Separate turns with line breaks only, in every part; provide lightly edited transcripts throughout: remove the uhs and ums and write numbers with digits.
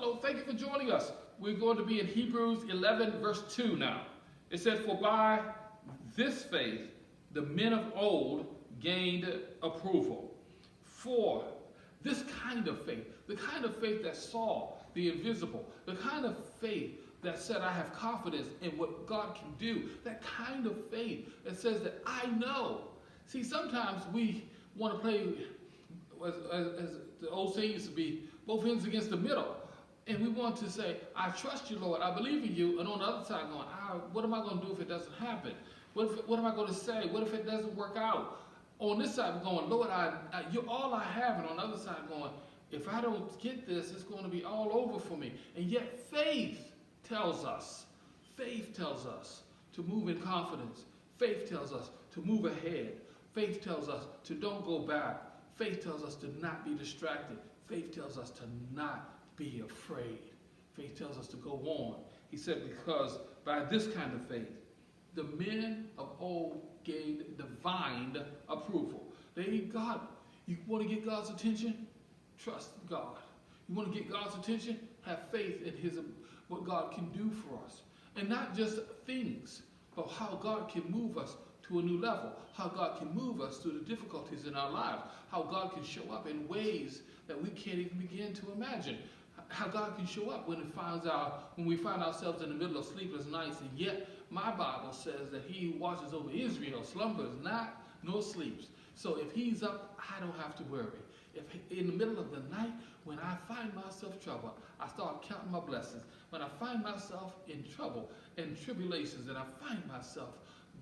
So thank you for joining us. We're going to be in Hebrews 11, verse 2 now. It says, "For by this faith the men of old gained approval." For this kind of faith, the kind of faith that saw the invisible, the kind of faith that said, I have confidence in what God can do, that kind of faith that says that I know. See, sometimes we want to play, as the old saying used to be, both ends against the middle. And we want to say, I trust you, Lord, I believe in you. And on the other side going, what am I going to do if it doesn't happen? What am I going to say? What if it doesn't work out? On this side, we're going, Lord, you're all I have. And on the other side, going, if I don't get this, it's going to be all over for me. And yet faith tells us to move in confidence. Faith tells us to move ahead. Faith tells us to don't go back. Faith tells us to not be distracted. Faith tells us to not be afraid. Faith tells us to go on. He said, because by this kind of faith, the men of old gained divine approval. God. You want to get God's attention? Trust God. You want to get God's attention? Have faith in what God can do for us. And not just things, but how God can move us to a new level. How God can move us through the difficulties in our lives. How God can show up in ways that we can't even begin to imagine. How God can show up when we find ourselves in the middle of sleepless nights, and yet my Bible says that he who watches over Israel slumbers not nor sleeps. So if he's up, I don't have to worry. If in the middle of the night, when I find myself troubled, I start counting my blessings. When I find myself in trouble and tribulations, and I find myself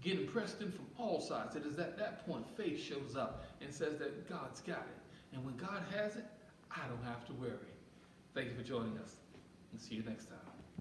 getting pressed in from all sides, it is at that point faith shows up and says that God's got it. And when God has it, I don't have to worry. Thank you for joining us, and see you next time.